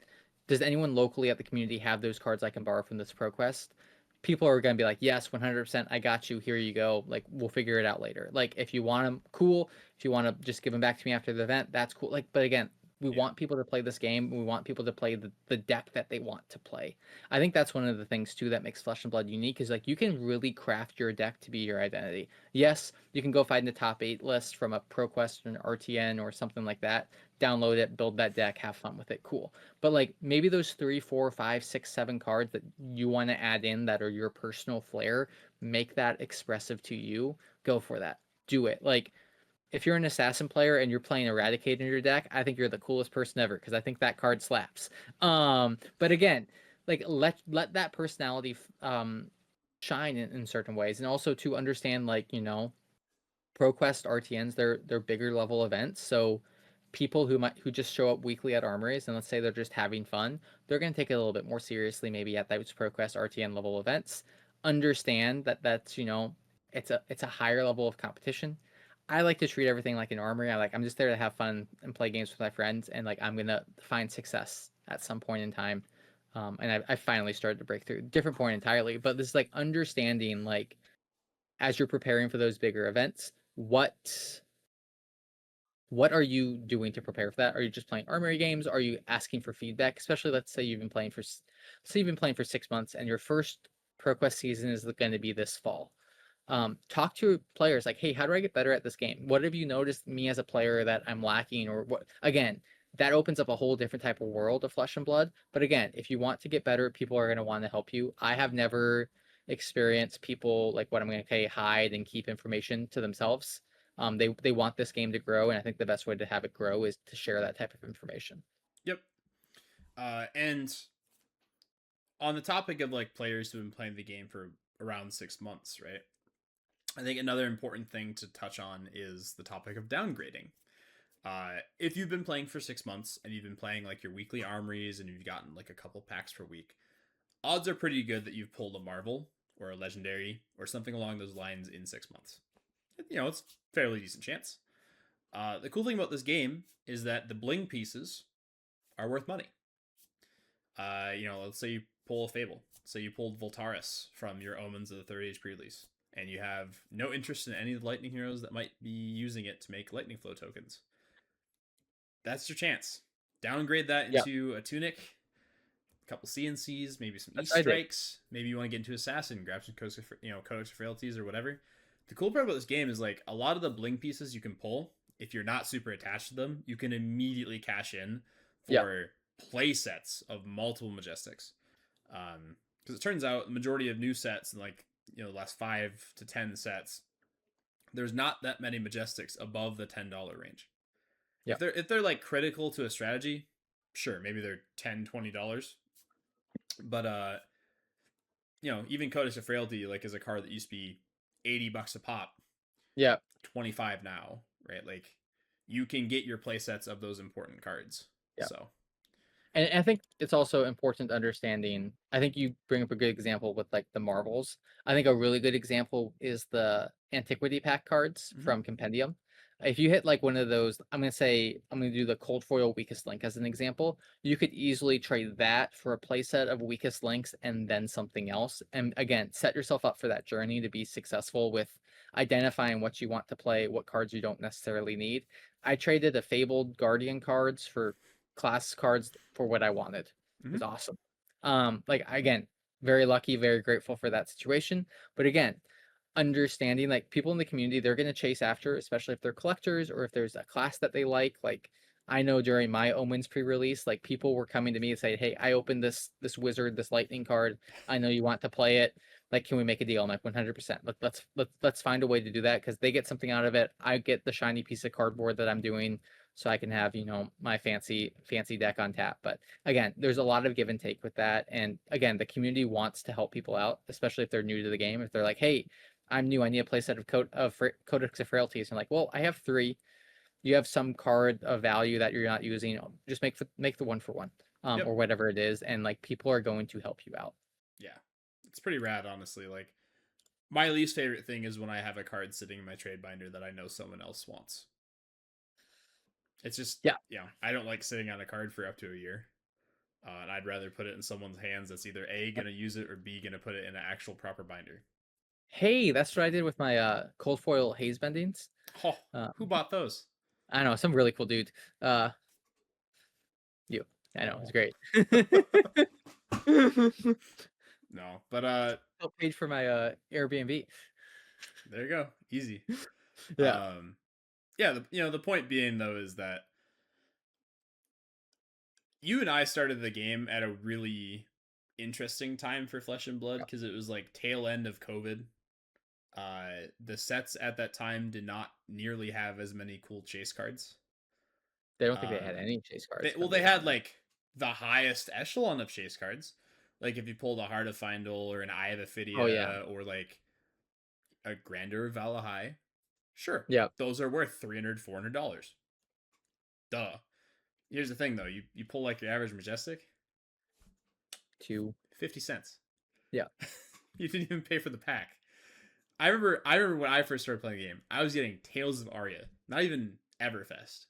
Does anyone locally at the community have those cards I can borrow from this Pro Quest? People are going to be like, yes, 100%, I got you. Here you go. Like, we'll figure it out later. Like, if you want them, cool. If you want to just give them back to me after the event, that's cool. Like, but again, we yeah, want people to play this game. We want people to play the deck that they want to play. I think that's one of the things too that makes Flesh and Blood unique is like you can really craft your deck to be your identity. Yes, you can go find the top 8 list from a ProQuest or an RTN or something like that. Download it, build that deck, have fun with it, cool. But like maybe those 3, 4, 5, 6, 7 cards that you want to add in that are your personal flair, make that expressive to you. Go for that. Do it. Like if you're an assassin player and you're playing Eradicate in your deck, I think you're the coolest person ever because I think that card slaps. But again, like let that personality shine in certain ways, and also to understand like ProQuest RTNs, they're bigger level events, so people who just show up weekly at armories and let's say they're just having fun, they're going to take it a little bit more seriously maybe at those ProQuest RTN level events. Understand that that's it's a higher level of competition. I like to treat everything like an armory. I'm just there to have fun and play games with my friends, and like I'm gonna find success at some point in time. And I finally started to break through. Different point entirely, but this is like understanding like as you're preparing for those bigger events, what are you doing to prepare for that? Are you just playing armory games? Are you asking for feedback? Especially let's say you've been playing for 6 months and your first ProQuest season is going to be this fall. Talk to players like, hey, how do I get better at this game? What have you noticed me as a player that I'm lacking? Or what? Again, that opens up a whole different type of world of Flesh and Blood. But again, if you want to get better, people are going to want to help you. I have never experienced people like what I'm going to say hide and keep information to themselves. They want this game to grow, and I think the best way to have it grow is to share that type of information. Yep. And on the topic of like players who've been playing the game for around 6 months, right? I think another important thing to touch on is the topic of downgrading. If you've been playing for 6 months and you've been playing like your weekly armories and you've gotten like a couple packs per week, odds are pretty good that you've pulled a Marvel or a Legendary or something along those lines in 6 months. You know, it's a fairly decent chance. The cool thing about this game is that the bling pieces are worth money. You know, let's say you pull a Fable. Say you pulled Voltaris from your Omens of the Third Age pre-release, and you have no interest in any of the Lightning heroes that might be using it to make Lightning Flow tokens. That's your chance. Downgrade that Yeah, into a Tunic, a couple CNCs, maybe some that's East what I did. Strikes. Maybe you want to get into Assassin, grab some Codex of Frailties or whatever. The cool part about this game is like a lot of the bling pieces you can pull. If you're not super attached to them, you can immediately cash in Yeah, for play sets of multiple Majestics. Because it turns out the majority of new sets, like the last 5 to 10 sets, there's not that many Majestics above the $10 range. yeah, If they're like critical to a strategy, sure, maybe they're $10-$20. But even Codex of Frailty like is a card that used to be $80 a pop, yeah, 25 now, right? Like you can get your play sets of those important cards. yeah. So And I think it's also important understanding. I think you bring up a good example with like the marvels. I think a really good example is the antiquity pack cards mhm. from Compendium. If you hit like one of those, I'm gonna do the cold foil weakest link as an example. You could easily trade that for a playset of weakest links and then something else. And again, set yourself up for that journey to be successful with identifying what you want to play, what cards you don't necessarily need. I traded a fabled guardian cards for class cards for what I wanted. It was Mhm. awesome. Like again, very lucky, very grateful for that situation. But again, understanding like people in the community, they're gonna chase after, especially if they're collectors or if there's a class that they like. Like I know during my Omens pre-release, like people were coming to me and say, "Hey, I opened this wizard, this lightning card. I know you want to play it. Like, can we make a deal?" I'm like, 100%. Let's find a way to do that because they get something out of it. I get the shiny piece of cardboard that I'm doing so I can have, my fancy deck on tap. But again, there's a lot of give and take with that. And again, the community wants to help people out, especially if they're new to the game. If they're like, "Hey, I'm new, I need a playset of Codex of Frailties." And like, "Well, I have three. You have some card of value that you're not using. Just make the one for one, Yep. or whatever it is." And like, people are going to help you out. Yeah. It's pretty rad, honestly. Like my least favorite thing is when I have a card sitting in my trade binder that I know someone else wants. It's just, Yeah. I don't like sitting on a card for up to a year. And I'd rather put it in someone's hands that's either A, going to use it, or B, going to put it in an actual proper binder. Hey, that's what I did with my cold foil haze bendings. Oh, Um, who bought those? I know some really cool dude. Uh, you. I know it's Oh. great. No, but Still paid for my Airbnb. there you go. Easy. Yeah. Um, yeah, the point being though is that you and I started the game at a really interesting time for Flesh and Blood Yeah. because it was like tail end of COVID. The sets at that time did not nearly have as many cool chase cards. They don't think they had Um, any chase cards, they if well I'm they being had honest. like the highest echelon of chase cards, like if you pulled a Heart of Findle or an Eye of Oh yeah. Ophidia or like a Grandeur of Valahai. Sure, Yeah. those are worth $300-$400. Duh. Here's the thing though, you pull like your average Majestic, Two. 50 cents. Yeah. You didn't even pay for the pack. I remember when I first started playing the game, I was getting Tales of Aria, not even Everfest.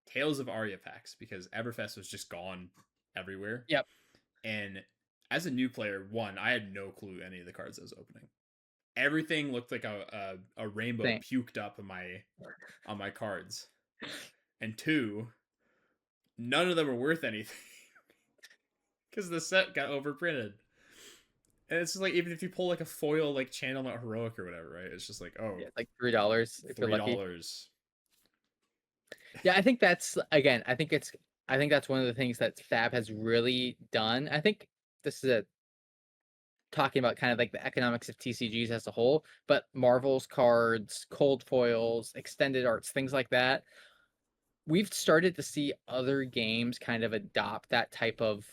Tales of Aria packs because Everfest was just gone everywhere. Yep. And as a new player, one, I had no clue any of the cards I was opening. Everything looked like a rainbow Same. puked up on my cards. And two, none of them were worth anything because the set got overprinted. And it's just like even if you pull like a foil like Channel Not Heroic or whatever, right? It's just like, oh, Yeah, like $3 if you're three lucky. dollars. Yeah, I think that's again, I think that's one of the things that Fab has really done. I think this is a talking about kind of like the economics of TCGs as a whole, but Marvel's cards, cold foils, extended arts, things like that, we've started to see other games kind of adopt that type of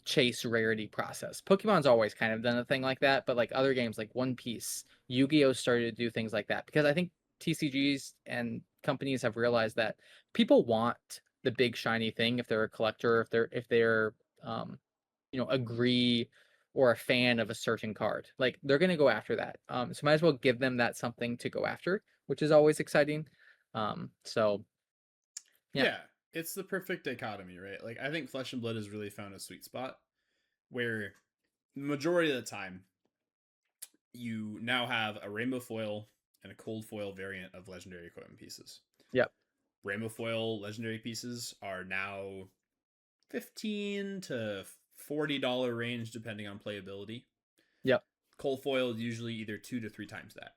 chase rarity process. Pokemon's always kind of done a thing like that, but like other games like One Piece, Yu-Gi-Oh started to do things like that because I think TCGs and companies have realized that people want the big shiny thing if they're a collector, if they're agree or a fan of a certain card. Like they're gonna go after that. So might as well give them that something to go after, which is always exciting. So yeah, Yeah, it's the perfect dichotomy, right? Like I think Flesh and Blood has really found a sweet spot where the majority of the time you now have a rainbow foil and a cold foil variant of legendary equipment pieces. yep, Rainbow foil legendary pieces are now 15 to $40 range depending on playability. yep, Cold foil is usually either 2 to 3 times that.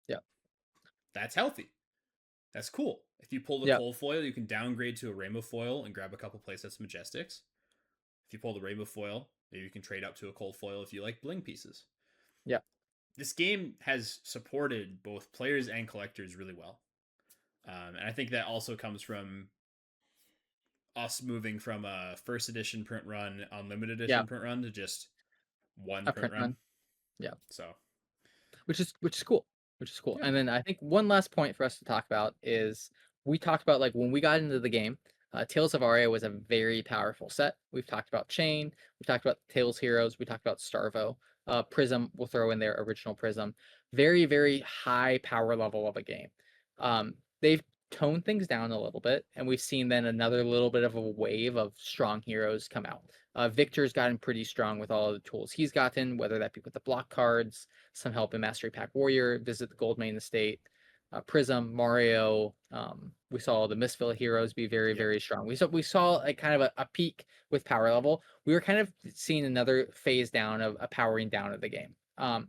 yep, That's healthy. That's cool. If you pull the yep, cold foil, you can downgrade to a rainbow foil and grab a couple playsets majestics. If you pull the rainbow foil, maybe you can trade up to a cold foil if you like bling pieces. yep, This game has supported both players and collectors really well. And I think that also comes from us moving from a first edition print run, unlimited edition yep. print run to just one A print print run. run. Yeah. So, Which is cool. Which is cool. yeah. And then I think one last point for us to talk about is we talked about like when we got into the game, Tales of Aria was a very powerful set. We've talked about Chain, we talked about Tales Heroes, we talked about Starvo, Prism. We'll throw in their original Prism. Very very high power level of a game. They've toned things down a little bit, and we've seen then another little bit of a wave of strong heroes come out. Victor's gotten pretty strong with all of the tools he's gotten, whether that be with the block cards, some help in Mastery Pack Warrior, visit the Goldmane Estate, Prism, Mario. We saw the Misfit heroes be very, Yep. very strong. We saw like kind of a peak with power level. We were kind of seeing another phase down of a powering down of the game.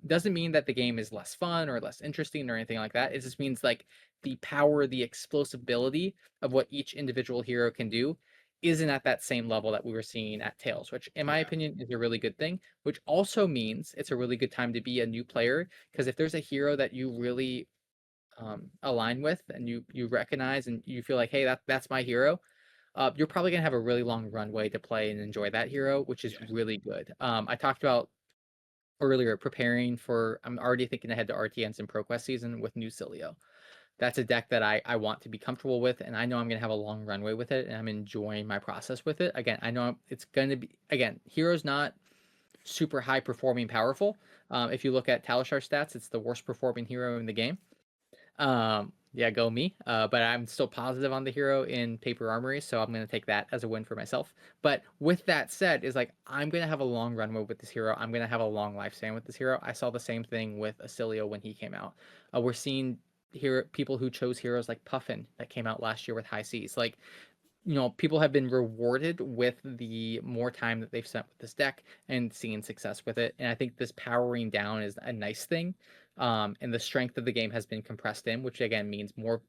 Doesn't mean that the game is less fun or less interesting or anything like that. It just means like the power, the explosibility of what each individual hero can do isn't at that same level that we were seeing at Tails, which in my Yeah. opinion is a really good thing, which also means it's a really good time to be a new player because if there's a hero that you really align with and you recognize and you feel like, hey, that's my hero, you're probably gonna have a really long runway to play and enjoy that hero, which is Yeah. really good. I talked about earlier preparing for. I'm already thinking ahead to RTNs and ProQuest season with new Cilio. That's a deck that I want to be comfortable with, and I know I'm gonna have a long runway with it, and I'm enjoying my process with it. Again, I know it's gonna be again. Hero's not super high performing powerful. If you look at Talishar stats, it's the worst performing hero in the game. Yeah, go me. But I'm still positive on the hero in Paper Armory, so I'm gonna take that as a win for myself. But with that said, is like I'm gonna have a long runway with this hero. I'm gonna have a long lifespan with this hero. I saw the same thing with Acilio when he came out. We're seeing here people who chose heroes like Puffin that came out last year with high C's. Like people have been rewarded with the more time that they've spent with this deck and seeing success with it. And I think this powering down is a nice thing. And the strength of the game has been compressed in, which again means more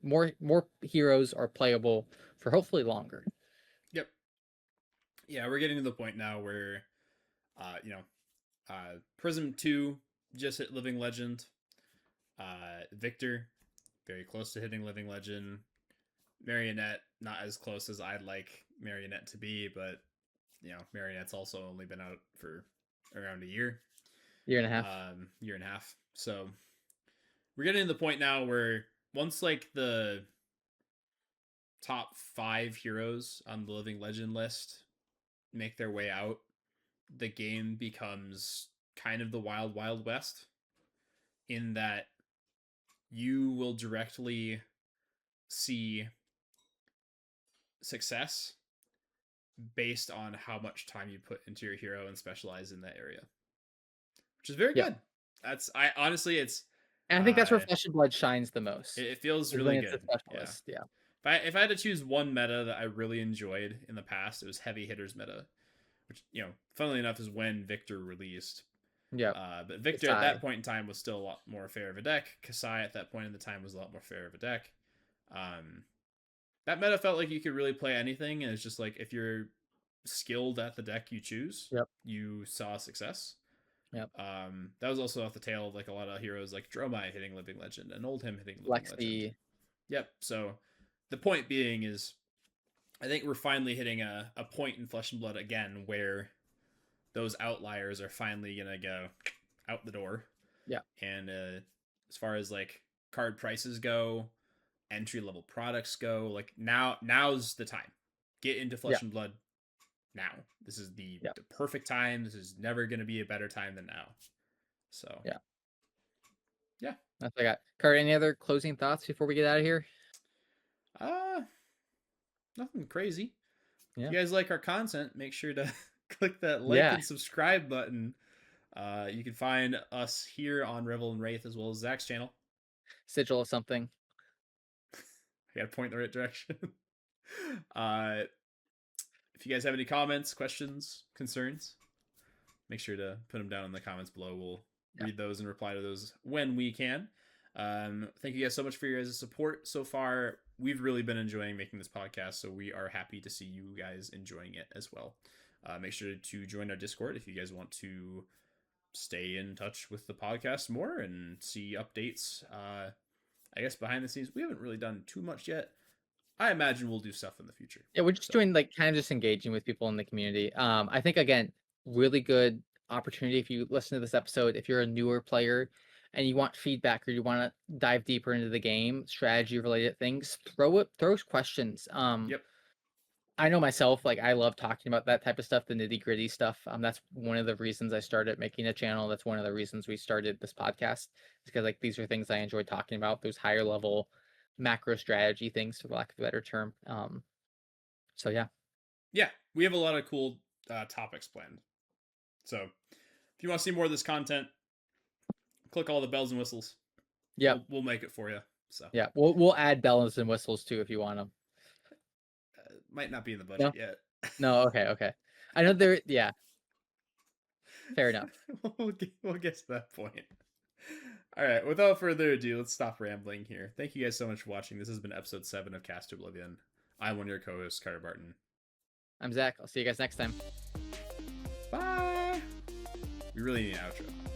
heroes are playable for hopefully longer. Yep. Yeah, we're getting to the point now where, Prism 2 just hit Living Legend. Victor, very close to hitting Living Legend. Marionette, not as close as I'd like Marionette to be, but Marionette's also only been out for around a year, Year and a half. year and a half. So we're getting to the point now where once like the top 5 heroes on the Living Legend list make their way out, the game becomes kind of the wild, wild west in that you will directly see success based on how much time you put into your hero and specialize in that area, which is very Yep. good. That's I honestly, it's And I think that's where uh, Flesh and Blood shines the it, most. it feels Is really when it's a good. Yeah. specialist. Yeah. If I had to choose one meta that I really enjoyed in the past, it was heavy hitters meta, which funnily enough, is when Victor released. Yep. But Victor at that Kasai. point in time was still a lot more fair of a deck. Kasai at that point in the time was a lot more fair of a deck. Um, that meta felt like you could really play anything, and it's just like if you're skilled at the deck you choose, Yep. you saw success. Yep. That was also off the tail of like a lot of heroes like Dromai hitting Living Legend and Oldhim hitting Living Legend. Lexi. Yep. So the point being is, I think we're finally hitting a point in Flesh and Blood again where those outliers are finally gonna go out the door. Yeah. And as far as like card prices go, entry level products go, like now's the time. Get into Yeah. Flesh and Blood now. This is Yeah. the perfect time. This is never going to be a better time than now. So Yeah. yeah. That's what I got. Kurt, any other closing thoughts before we get out of here? Uh Nothing crazy. If Yeah. you guys like our content, make sure to click that like Yeah. and subscribe button. You can find us here on Revel and Wraith as well as Zach's channel. Sigil of something. I gotta point in the right direction. uh if you guys have any comments, questions, concerns, make sure to put them down in the comments below. We'll Yeah. read those and reply to those when we can. Thank you guys so much for your guys' support so far. We've really been enjoying making this podcast, so we are happy to see you guys enjoying it as well. Make sure to join our Discord if you guys want to stay in touch with the podcast more and see updates. I guess behind the scenes, we haven't really done too much yet. I imagine we'll do stuff in the future. Yeah, we're just So, doing like kind of just engaging with people in the community. I think again, really good opportunity if you listen to this episode. If you're a newer player and you want feedback or you want to dive deeper into the game, strategy related things, throw questions. yep. I know myself, like I love talking about that type of stuff, the nitty gritty stuff. That's one of the reasons I started making a channel. That's one of the reasons we started this podcast, because like these are things I enjoy talking about. Those higher level macro strategy things, for lack of a better term. So yeah. Yeah, we have a lot of cool topics planned. So if you want to see more of this content, click all the bells and whistles. Yep. We'll make it for you. So Yeah. We'll add bells and whistles too if you want them. might not be in the budget No? yet. No, okay, okay. I know there yeah, fair enough. We'll get to that point. All right, without further ado, let's stop rambling here. Thank you guys so much for watching. This has been episode 7 of Cast to Oblivion. I'm one of your co-hosts, Carter Barton. I'm Zach. I'll see you guys next time. Bye! We really need an outro.